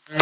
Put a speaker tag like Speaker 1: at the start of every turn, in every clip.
Speaker 1: The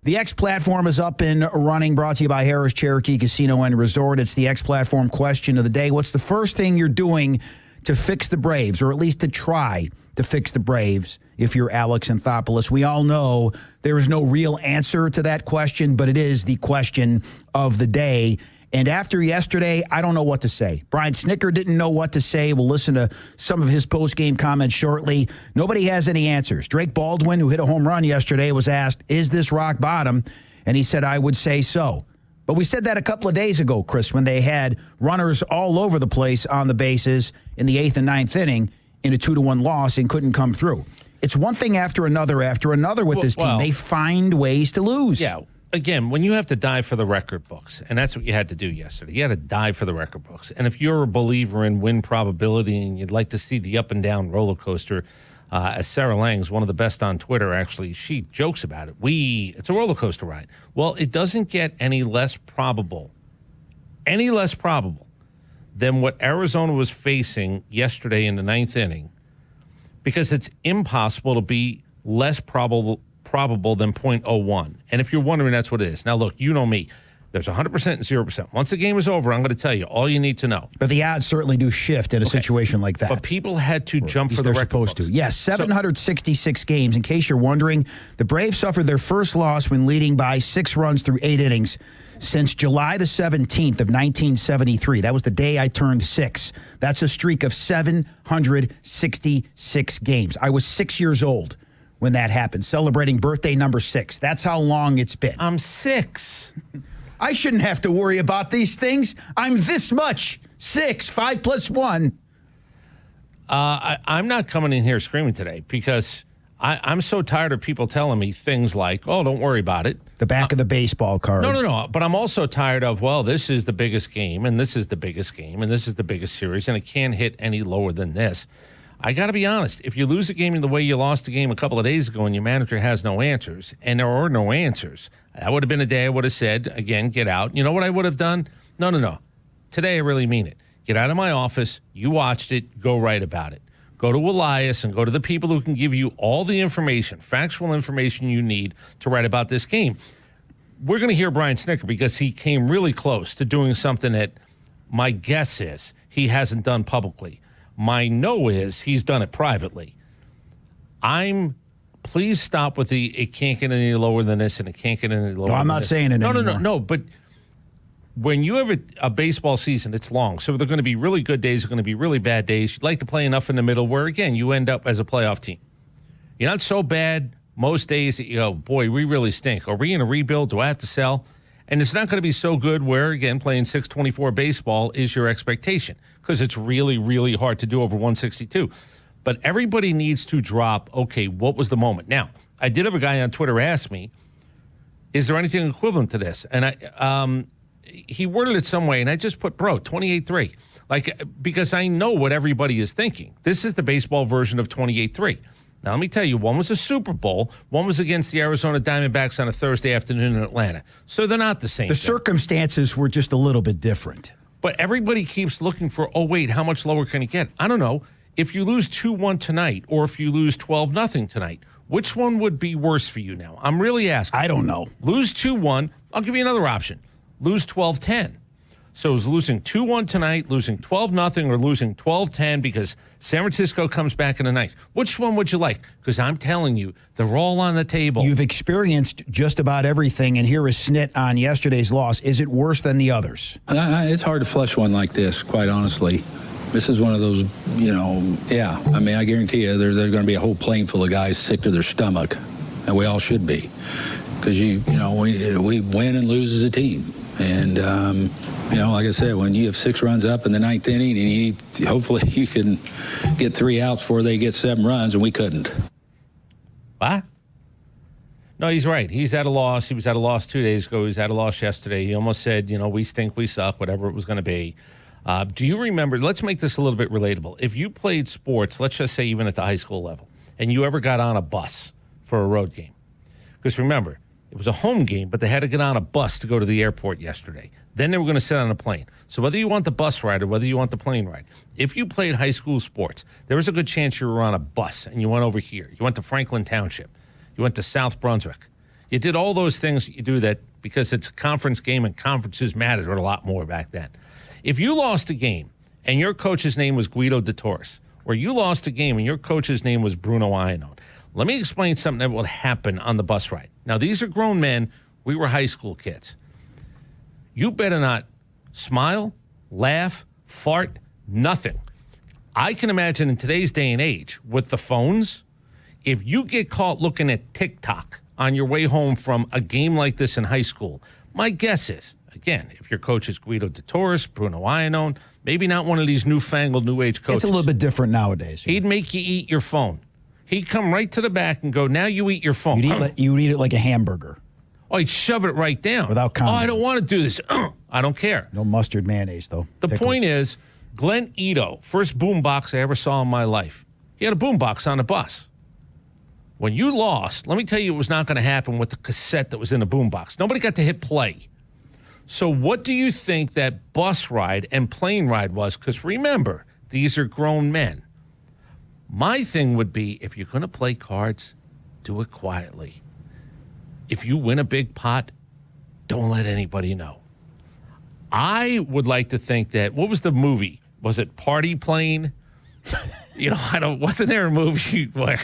Speaker 1: X Platform is up and running, brought to you by Harris Cherokee Casino and Resort. It's the X Platform question of the day. What's the first thing you're doing to fix the Braves, or at least to try to fix the Braves, if you're Alex Anthopoulos? We all know there is no real answer to that question, but it is the question of the day. And after yesterday, I don't know what to say. Brian Snitker didn't know what to say. We'll listen to some of his post-game comments shortly. Nobody has any answers. Drake Baldwin, who hit a home run yesterday, was asked, is this rock bottom? And he said, I would say so. But we said that a couple of days ago, Chris, when they had runners all over the place on the bases in the 8th and 9th inning in a 2-1 loss and couldn't come through. It's one thing after another with this team. They find ways to lose.
Speaker 2: Yeah. Again, when you have to dive for the record books, and that's what you had to do yesterday. You had to dive for the record books. And if you're a believer in win probability and you'd like to see the up and down roller coaster, as Sarah Lang's one of the best on Twitter, actually, she jokes about it. It's a roller coaster ride. Well, it doesn't get any less probable than what Arizona was facing yesterday in the 9th inning, because it's impossible to be less probable than 0.01. And if you're wondering, that's what it is. Now, look, you know me. There's 100% and 0%. Once the game is over, I'm going to tell you all you need to know.
Speaker 1: But the odds certainly do shift in a situation like that.
Speaker 2: But people had to jump for the record
Speaker 1: supposed
Speaker 2: books.
Speaker 1: to. Yes, 766 games. In case you're wondering, the Braves suffered their first loss when leading by 6 runs through 8 innings since July the 17th of 1973. That was the day I turned 6. That's a streak of 766 games. I was 6 years old when that happened, celebrating birthday number 6. That's how long it's been.
Speaker 2: I'm 6.
Speaker 1: I shouldn't have to worry about these things. I'm this much. 6, 5 plus 1.
Speaker 2: I'm not coming in here screaming today because I'm so tired of people telling me things like, oh, don't worry about it.
Speaker 1: The back of the baseball card.
Speaker 2: No. But I'm also tired of, well, this is the biggest game, and this is the biggest game, and this is the biggest series, and it can't hit any lower than this. I got to be honest. If you lose a game in the way you lost a game a couple of days ago and your manager has no answers, and there are no answers, that would have been a day I would have said, again, get out. You know what I would have done? No. Today I really mean it. Get out of my office. You watched it. Go write about it. Go to Elias and go to the people who can give you all the information, factual information you need to write about this game. We're going to hear Brian Snitker because he came really close to doing something that my guess is he hasn't done publicly. My no is he's done it privately. Please stop with it can't get any lower than this and it can't get any lower than this.
Speaker 1: No, I'm not saying it anymore.
Speaker 2: No, but when you have a baseball season, it's long. So there are going to be really good days, there are going to be really bad days. You'd like to play enough in the middle where, again, you end up as a playoff team. You're not so bad most days that you go, boy, we really stink. Are we in a rebuild? Do I have to sell? And it's not going to be so good where, again, playing 624 baseball is your expectation because it's really, really hard to do over 162. But everybody needs to drop, okay, what was the moment? Now, I did have a guy on Twitter ask me, is there anything equivalent to this? And he worded it some way, and I just put, 28-3. Because I know what everybody is thinking. This is the baseball version of 28-3. Now, let me tell you, one was a Super Bowl. One was against the Arizona Diamondbacks on a Thursday afternoon in Atlanta. So they're not the same.
Speaker 1: The circumstances were just a little bit different.
Speaker 2: But everybody keeps looking for, oh, wait, how much lower can it get? I don't know. If you lose 2-1 tonight or if you lose 12-0 tonight, which one would be worse for you now? I'm really asking.
Speaker 1: I don't know.
Speaker 2: Lose 2-1. I'll give you another option. Lose 12-10. So it was losing 2-1 tonight, losing 12-0, or losing 12-10 because San Francisco comes back in the ninth. Which one would you like? Because I'm telling you, they're all on the table.
Speaker 1: You've experienced just about everything, and here is Snit on yesterday's loss. Is it worse than the others?
Speaker 3: It's hard to flush one like this, quite honestly. This is one of those, I mean, I guarantee you there's going to be a whole plane full of guys sick to their stomach, and we all should be. Because, we win and lose as a team. And, like I said, when you have 6 runs up in the 9th inning, and hopefully you can get 3 outs before they get 7 runs, and we couldn't.
Speaker 2: What? No, he's right. He's at a loss. He was at a loss 2 days ago. He was at a loss yesterday. He almost said, we stink, we suck, whatever it was going to be. Do you remember, let's make this a little bit relatable. If you played sports, let's just say even at the high school level, and you ever got on a bus for a road game. Because remember, It was a home game, but they had to get on a bus to go to the airport yesterday. Then they were going to sit on a plane. So whether you want the bus ride or whether you want the plane ride, if you played high school sports, there was a good chance you were on a bus and you went over here. You went to Franklin Township. You went to South Brunswick. You did all those things you do that because it's a conference game and conferences mattered a lot more back then. If you lost a game and your coach's name was Guido de Torres, or you lost a game and your coach's name was Bruno Ion, let me explain something that will happen on the bus ride. Now, these are grown men. We were high school kids. You better not smile, laugh, fart, nothing. I can imagine in today's day and age with the phones, if you get caught looking at TikTok on your way home from a game like this in high school, my guess is, again, if your coach is Guido de Torres, Bruno Ion, maybe not one of these newfangled new age coaches.
Speaker 1: It's a little bit different nowadays.
Speaker 2: He'd make you eat your phone. He'd come right to the back and go, now you eat your phone.
Speaker 1: You'd eat it like a hamburger.
Speaker 2: Oh, he'd shove it right down.
Speaker 1: Without condiments.
Speaker 2: Oh, I don't want to do this. I don't care.
Speaker 1: No mustard mayonnaise, though.
Speaker 2: The point is, Glenn Ito, first boombox I ever saw in my life. He had a boombox on the bus. When you lost, let me tell you it was not going to happen with the cassette that was in the boombox. Nobody got to hit play. So what do you think that bus ride and plane ride was? Because remember, these are grown men. My thing would be, if you're going to play cards, do it quietly. If you win a big pot, don't let anybody know. I would like to think that, what was the movie? Was it Party Plane? Wasn't there a movie where,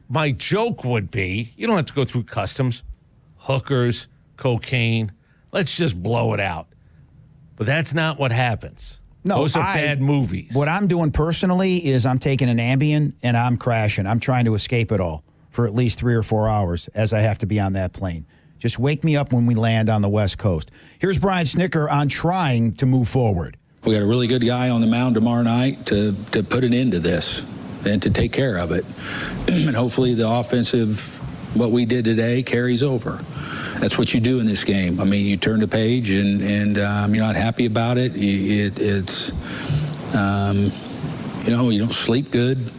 Speaker 2: my joke would be, you don't have to go through customs, hookers, cocaine. Let's just blow it out. But that's not what happens.
Speaker 1: No,
Speaker 2: those are bad movies.
Speaker 1: What I'm doing personally is I'm taking an Ambien and I'm crashing. I'm trying to escape it all for at least 3 or 4 hours as I have to be on that plane. Just wake me up when we land on the West Coast. Here's Brian Snitker on trying to move forward.
Speaker 3: We got a really good guy on the mound tomorrow night to put an end to this and to take care of it. And hopefully the offensive, what we did today, carries over. That's what you do in this game. I mean, you turn the page and you're not happy about it. You don't sleep good.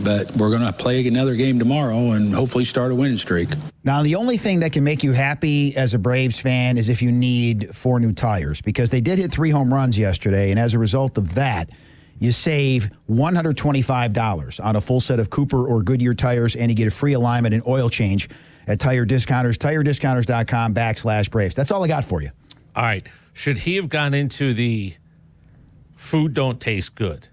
Speaker 3: But we're going to play another game tomorrow and hopefully start a winning streak.
Speaker 1: Now, the only thing that can make you happy as a Braves fan is if you need 4 new tires, because they did hit 3 home runs yesterday, and as a result of that, you save $125 on a full set of Cooper or Goodyear tires, and you get a free alignment and oil change at Tire Discounters, tirediscounters.com/Braves. That's all I got for you.
Speaker 2: All right. Should he have gone into the food don't taste good?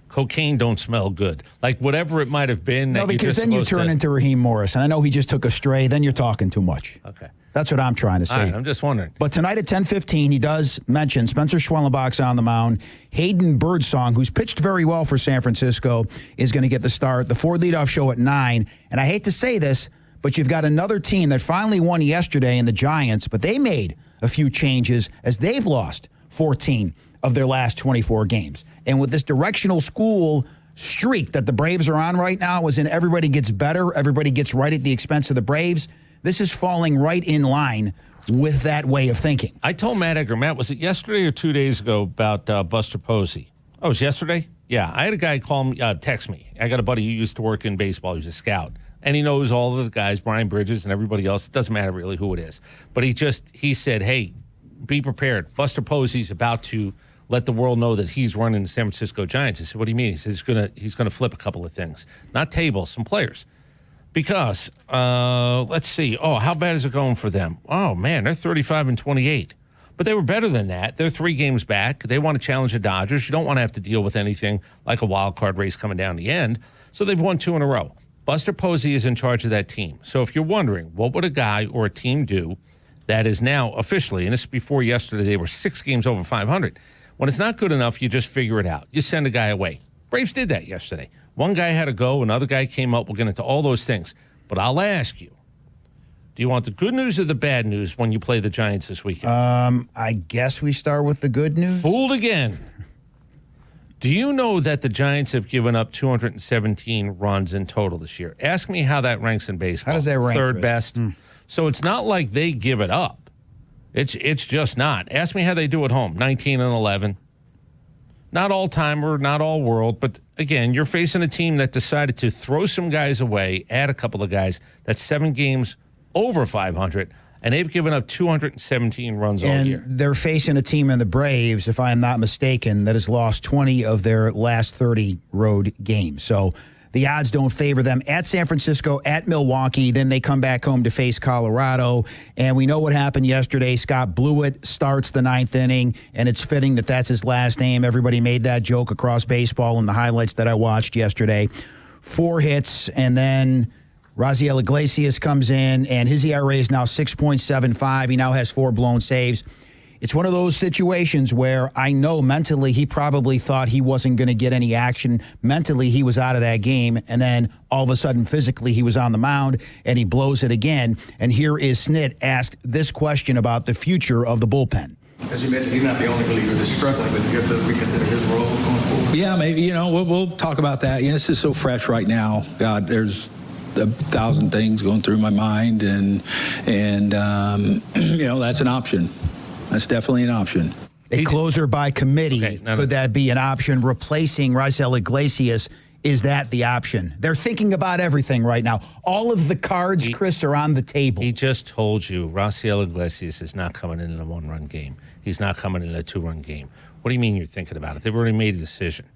Speaker 2: Cocaine don't smell good. Like whatever it might have been.
Speaker 1: No, because then you turn into Raheem Morris. And I know he just took a stray. Then you're talking too much.
Speaker 2: Okay.
Speaker 1: That's what I'm trying to say.
Speaker 2: All right, I'm just wondering.
Speaker 1: But tonight at 10:15, he does mention Spencer Schwellenbach's on the mound. Hayden Birdsong, who's pitched very well for San Francisco, is going to get the start. The Ford leadoff show at 9. And I hate to say this, but you've got another team that finally won yesterday in the Giants, but they made a few changes as they've lost 14 of their last 24 games. And with this directional school streak that the Braves are on right now, as in everybody gets better, everybody gets right at the expense of the Braves, this is falling right in line with that way of thinking.
Speaker 2: I told Matt Egger, Matt, was it yesterday or 2 days ago about Buster Posey? Oh, it was yesterday? Yeah, I had a guy call me, text me. I got a buddy who used to work in baseball. He's a scout. And he knows all of the guys, Brian Bridges and everybody else. It doesn't matter really who it is. But he said, hey, be prepared. Buster Posey's about to let the world know that he's running the San Francisco Giants. I said, what do you mean? He says he's gonna flip a couple of things. Not tables, some players. Because, let's see. Oh, how bad is it going for them? Oh, man, they're 35-28. But they were better than that. They're 3 games back. They want to challenge the Dodgers. You don't want to have to deal with anything like a wild card race coming down the end. So they've won 2 in a row. Buster Posey is in charge of that team. So if you're wondering, what would a guy or a team do that is now officially, and this is before yesterday, they were 6 games over 500. When it's not good enough, you just figure it out. You send a guy away. Braves did that yesterday. One guy had to go, another guy came up. We'll get into all those things. But I'll ask you, do you want the good news or the bad news when you play the Giants this weekend?
Speaker 1: I guess we start with the good news.
Speaker 2: Fooled again. Do you know that the Giants have given up 217 runs in total this year? Ask me how that ranks in baseball.
Speaker 1: How does that rank,
Speaker 2: Third
Speaker 1: Chris?
Speaker 2: best. So it's not like they give it up. It's just not. Ask me how they do at home. 19-11. Not all-timer, not all-world, but again, you're facing a team that decided to throw some guys away, add a couple of guys. That's 7 games over 500, and they've given up 217 runs all
Speaker 1: And
Speaker 2: year.
Speaker 1: they're facing a team in the Braves, if I am not mistaken, that has lost 20 of their last 30 road games. So the odds don't favor them. At San Francisco, at Milwaukee, then they come back home to face Colorado. And we know what happened yesterday. Scott Blewett starts the ninth inning, and it's fitting that that's his last name. Everybody made that joke across baseball in the highlights that I watched yesterday. 4 hits, and then Rela Glacius comes in, and his ERA is now 6.75. He now has 4 blown saves. It's one of those situations where I know mentally he probably thought he wasn't going to get any action. Mentally, he was out of that game, and then all of a sudden, physically, he was on the mound, and he blows it again. And here is Snit asked this question about the future of the bullpen.
Speaker 4: As you mentioned, he's not the only reliever that's struggling, but you have to reconsider his role going forward.
Speaker 3: Yeah, maybe, we'll talk about that. This is so fresh right now. God, there's 1,000 things going through my mind, and that's an option. That's definitely an option.
Speaker 1: A closer by committee,
Speaker 2: Okay,
Speaker 1: could that be an option? Replacing Rela Glacius, is that the option? They're thinking about everything right now. All of the cards, Chris, are on the table.
Speaker 2: He just told you Rela Glacius is not coming in a 1-run game. He's not coming in a 2-run game. What do you mean you're thinking about it? They've already made a decision.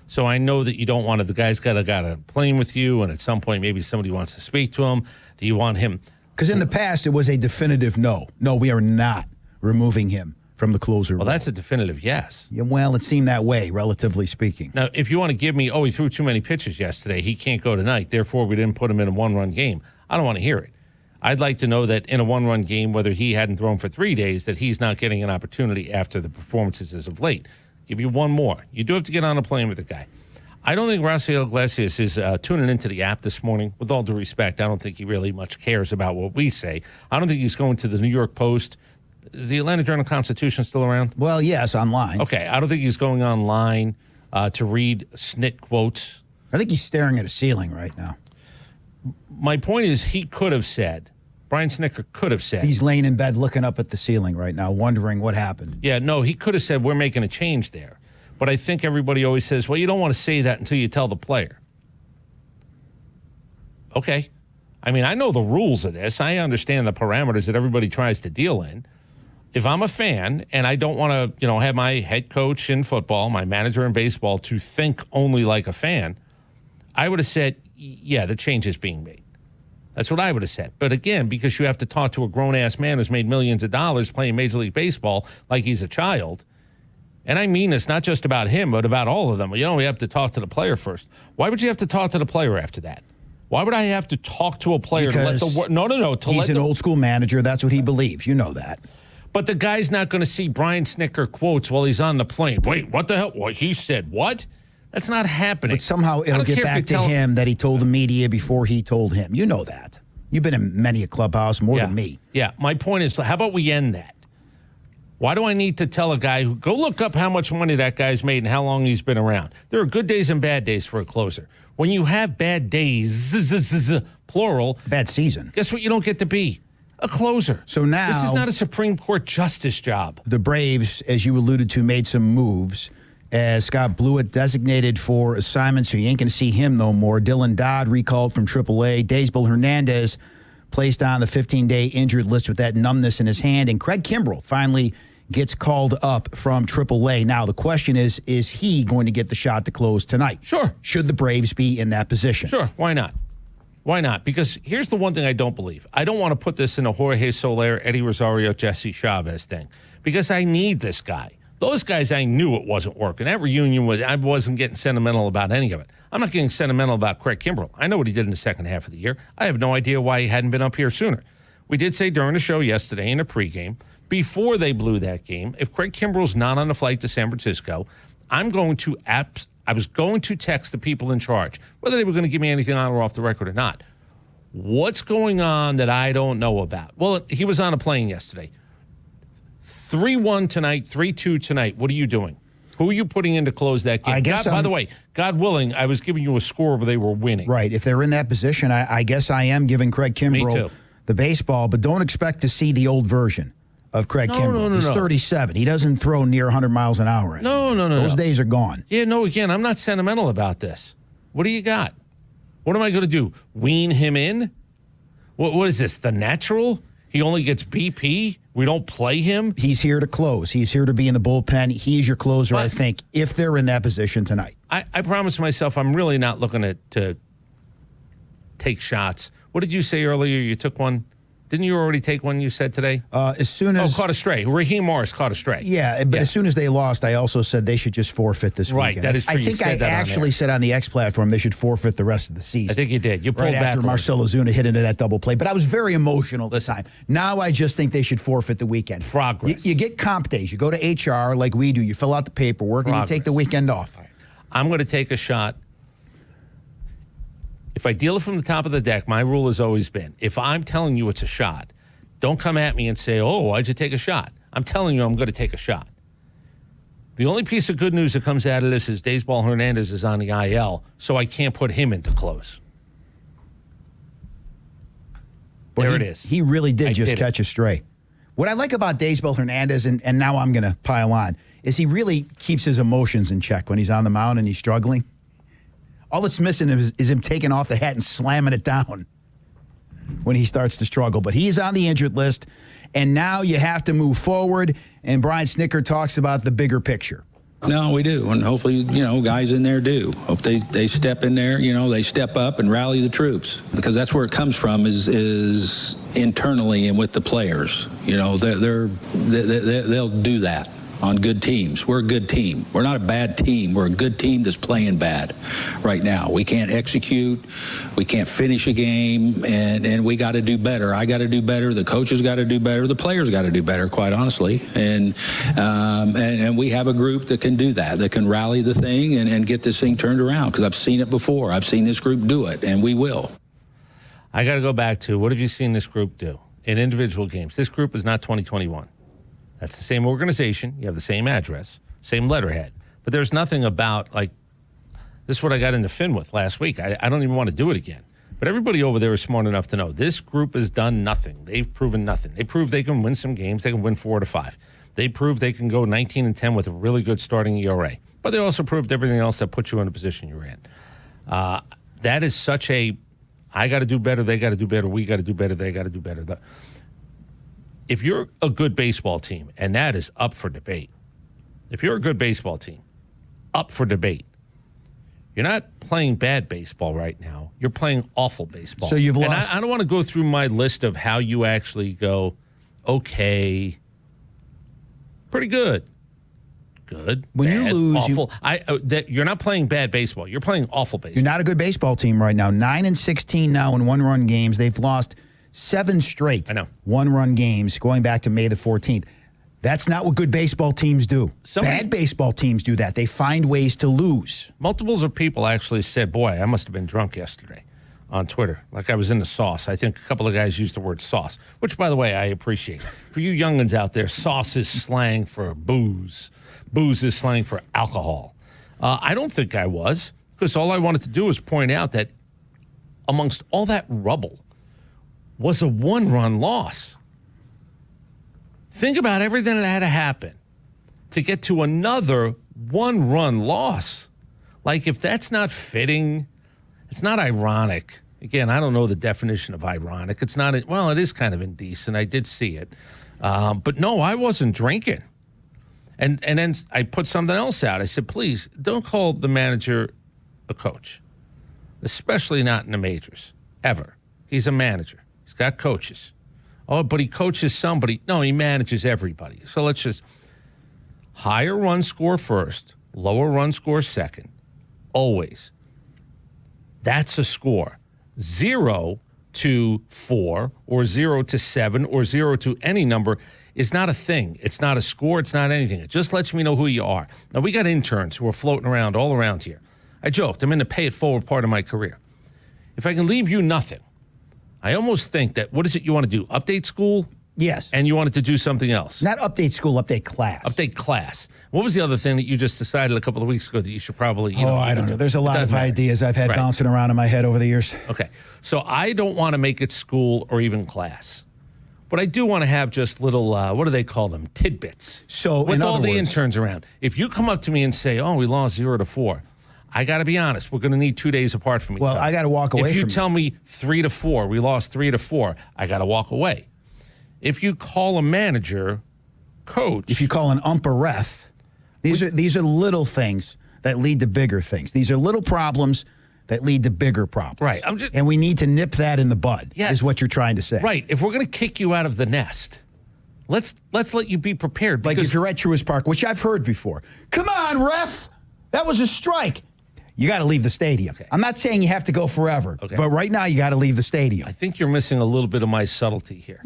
Speaker 2: So I know that you don't want to. The guy's got a plane with you, and at some point maybe somebody wants to speak to him. Do you want him?
Speaker 1: Because in the past it was a definitive no. No, we are not removing him from the closer.
Speaker 2: Well, that's a definitive yes.
Speaker 1: Yeah, well, it seemed that way, relatively speaking.
Speaker 2: Now, if you want to give me, he threw too many pitches yesterday, he can't go tonight, therefore we didn't put him in a 1-run game, I don't want to hear it. I'd like to know that in a 1-run game, whether he hadn't thrown for 3 days, that he's not getting an opportunity after the performances as of late. Give you one more. You do have to get on a plane with the guy. I don't think Rela Glacius is tuning into the app this morning. With all due respect, I don't think he really much cares about what we say. I don't think he's going to the New York Post. Is the Atlanta Journal-Constitution still around?
Speaker 1: Well, yes, online.
Speaker 2: Okay, I don't think he's going online to read snit quotes.
Speaker 1: I think he's staring at a ceiling right now.
Speaker 2: My point is he could have said, Brian Snitker could have said.
Speaker 1: He's laying in bed looking up at the ceiling right now, wondering what happened.
Speaker 2: Yeah, no, he could have said, we're making a change there. But I think everybody always says, well, you don't want to say that until you tell the player. Okay. I mean, I know the rules of this. I understand the parameters that everybody tries to deal in. If I'm a fan and I don't want to, have my head coach in football, my manager in baseball to think only like a fan, I would have said, yeah, the change is being made. That's what I would have said. But again, because you have to talk to a grown-ass man who's made millions of dollars playing Major League Baseball like he's a child, and I mean this not just about him, but about all of them. We have to talk to the player first. Why would you have to talk to the player after that? Why would I have to talk to a player
Speaker 1: because
Speaker 2: to let the No.
Speaker 1: He's an old school manager. That's what he believes. You know that.
Speaker 2: But the guy's not going to see Brian Snitker quotes while he's on the plane. Wait, what the hell? What he said? What? That's not happening.
Speaker 1: But somehow it'll get back to him that he told the media before he told him. You know that. You've been in many a clubhouse, more than me.
Speaker 2: Yeah, my point is, how about we end that? Why do I need to tell a guy, go look up how much money that guy's made and how long he's been around? There are good days and bad days for a closer. When you have bad days, plural.
Speaker 1: Bad season.
Speaker 2: Guess what you don't get to be? A closer.
Speaker 1: So now,
Speaker 2: this is not a Supreme Court justice job.
Speaker 1: The Braves, as you alluded to, made some moves. As Scott Blewett designated for assignment, so you ain't going to see him no more. Dylan Dodd recalled from AAA. Daysbel Hernandez placed on the 15-day injured list with that numbness in his hand. And Craig Kimbrell finally gets called up from AAA. Now, the question is he going to get the shot to close tonight?
Speaker 2: Sure.
Speaker 1: Should the Braves be in that position?
Speaker 2: Sure. Why not? Why not? Because here's the one thing I don't believe. I don't want to put this in a Jorge Soler, Eddie Rosario, Jesse Chavez thing because I need this guy. Those guys, I knew it wasn't working. That reunion, I wasn't getting sentimental about any of it. I'm not getting sentimental about Craig Kimbrell. I know what he did in the second half of the year. I have no idea why he hadn't been up here sooner. We did say during the show yesterday in the pregame, before they blew that game, if Craig Kimbrell's not on the flight to San Francisco, I was going to text the people in charge, whether they were going to give me anything on or off the record or not. What's going on that I don't know about? Well, he was on a plane yesterday. 3-1 tonight, 3-2 tonight. What are you doing? Who are you putting in to close that game?
Speaker 1: I guess
Speaker 2: by the way, God willing, I was giving you a score where they were winning.
Speaker 1: Right. If they're in that position, I guess I am giving Craig Kimbrell the baseball, but don't expect to see the old version of Craig Kimbrell. He's 37. He doesn't throw near 100 miles an hour.
Speaker 2: No.
Speaker 1: Those days are gone.
Speaker 2: Yeah, no, again, I'm not sentimental about this. What do you got? What am I going to do? Wean him in? What is this? The natural? He only gets BP? We don't play him?
Speaker 1: He's here to close. He's here to be in the bullpen. He's your closer, I think, if they're in that position tonight.
Speaker 2: I promised myself I'm really not looking to take shots. What did you say earlier? You took one? Didn't you already take one you said today?
Speaker 1: As soon as...
Speaker 2: caught a stray. Raheem Morris caught a stray.
Speaker 1: Yeah, but as soon as they lost, I also said they should just forfeit this weekend.
Speaker 2: Right, that is true.
Speaker 1: I think I actually said on the X platform they should forfeit the rest of the season.
Speaker 2: I think you did. You pulled
Speaker 1: right
Speaker 2: back
Speaker 1: after Marcell Ozuna hit into that double play. But I was very emotional this time. Now I just think they should forfeit the weekend.
Speaker 2: Progress.
Speaker 1: You get comp days. You go to HR like we do. You fill out the paperwork and you take the weekend off.
Speaker 2: Right. I'm going to take a shot. If I deal it from the top of the deck, my rule has always been, if I'm telling you it's a shot, don't come at me and say, oh, why'd you take a shot? I'm telling you I'm going to take a shot. The only piece of good news that comes out of this is Daysball Hernandez is on the IL, so I can't put him into close. There it is.
Speaker 1: He really did just catch a stray. What I like about Daysball Hernandez, and now I'm going to pile on, is he really keeps his emotions in check when he's on the mound and he's struggling. All that's missing is him taking off the hat and slamming it down when he starts to struggle. But he's on the injured list, and now you have to move forward, and Brian Snitker talks about the bigger picture.
Speaker 3: No, we do, and hopefully, guys in there do. Hope they step in there, they step up and rally the troops, because that's where it comes from is internally and with the players. They'll do that on good teams. We're a good team. We're not a bad team. We're a good team that's playing bad right now. We can't execute. We can't finish a game, and we got to do better. I got to do better. The coaches got to do better. The players got to do better, quite honestly. And we have a group that can do that can rally the thing and get this thing turned around, because I've seen it before. I've seen this group do it, and we will.
Speaker 2: I got to go back to, what have you seen this group do in individual games? This group is not 2021. That's the same organization. You have the same address, same letterhead. But there's nothing about, this is what I got into Finn with last week. I don't even want to do it again. But everybody over there is smart enough to know this group has done nothing. They've proven nothing. They proved they can win some games. They can win 4 out of 5. They proved they can go 19-10 with a really good starting ERA. But they also proved everything else that puts you in the position you're in. That is such a, I got to do better, they got to do better, we got to do better, they got to do better. If you're a good baseball team, and that is up for debate, if you're a good baseball team, up for debate, you're not playing bad baseball right now. You're playing awful baseball.
Speaker 1: So you've lost.
Speaker 2: And I don't want to go through my list of how you actually go, okay, pretty good, good,
Speaker 1: when
Speaker 2: bad,
Speaker 1: you lose,
Speaker 2: awful. You're not playing bad baseball. You're playing awful baseball.
Speaker 1: You're not a good baseball team right now. 9-16 now in one-run games. They've lost 7 straight one-run games going back to May the 14th. That's not what good baseball teams do. Bad baseball teams do that. They find ways to lose.
Speaker 2: Multiples of people actually said, boy, I must have been drunk yesterday on Twitter. Like I was in the sauce. I think a couple of guys used the word sauce, which, by the way, I appreciate. For you youngins out there, sauce is slang for booze. Booze is slang for alcohol. I don't think I was, because all I wanted to do was point out that amongst all that rubble was a 1-run loss. Think about everything that had to happen to get to another 1-run loss. Like, if that's not fitting, it's not ironic. Again, I don't know the definition of ironic. It's not, well, it is kind of indecent. I did see it. But no, I wasn't drinking. And then I put something else out. I said, please, don't call the manager a coach, especially not in the majors, ever. He's a manager. He's got coaches. Oh, but he coaches somebody. No, he manages everybody. So let's just higher run score first, lower run score second. Always. That's a score. 0 to 4 or 0 to 7 or 0 to any number is not a thing. It's not a score. It's not anything. It just lets me know who you are. Now, we got interns who are floating around all around here. I joked. I'm in the pay it forward part of my career. If I can leave you nothing, I almost think that, what is it you want to do? Update school?
Speaker 1: Yes.
Speaker 2: And you wanted to do something else?
Speaker 1: Not update school, update class.
Speaker 2: Update class. What was the other thing that you just decided a couple of weeks ago that you should probably,
Speaker 1: I don't know. There's a lot of ideas I've had bouncing around in my head over the years.
Speaker 2: Okay. So I don't want to make it school or even class. But I do want to have just little, what do they call them? Tidbits.
Speaker 1: So
Speaker 2: with all the interns around. If you come up to me and say, oh, we lost 0 to 4, I got to be honest. We're going to need 2 days apart from each other.
Speaker 1: Well, I got to walk away
Speaker 2: If you
Speaker 1: from
Speaker 2: tell me 3-4, we lost 3-4, I got to walk away. If you call a manager, coach.
Speaker 1: If you call an ump a ref, these are little things that lead to bigger things. These are little problems that lead to bigger problems.
Speaker 2: Right.
Speaker 1: And we need to nip that in the bud, is what you're trying to say.
Speaker 2: Right. If we're going to kick you out of the nest, let's let you be prepared.
Speaker 1: Like if you're at Truist Park, which I've heard before. Come on, ref. That was a strike. You got to leave the stadium.
Speaker 2: Okay.
Speaker 1: I'm not saying you have to go forever, but right now you got to leave the stadium.
Speaker 2: I think you're missing a little bit of my subtlety here.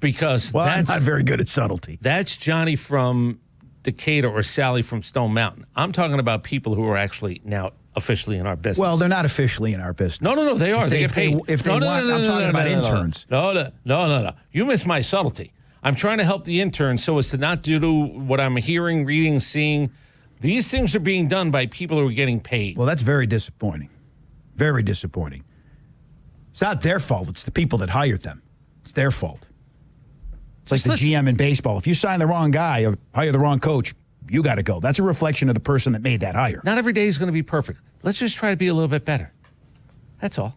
Speaker 2: Because
Speaker 1: I'm not very good at subtlety.
Speaker 2: That's Johnny from Decatur or Sally from Stone Mountain. I'm talking about people who are actually now officially in our business.
Speaker 1: Well, they're not officially in our business.
Speaker 2: No, they are. They get paid.
Speaker 1: If they want, I'm talking about interns.
Speaker 2: No. You missed my subtlety. I'm trying to help the interns so as to not do what I'm hearing, reading, seeing. These things are being done by people who are getting paid.
Speaker 1: Well, that's very disappointing. Very disappointing. It's not their fault. It's the people that hired them. It's their fault. It's like the GM in baseball. If you sign the wrong guy or hire the wrong coach, you got to go. That's a reflection of the person that made that hire.
Speaker 2: Not every day is going to be perfect. Let's just try to be a little bit better. That's all.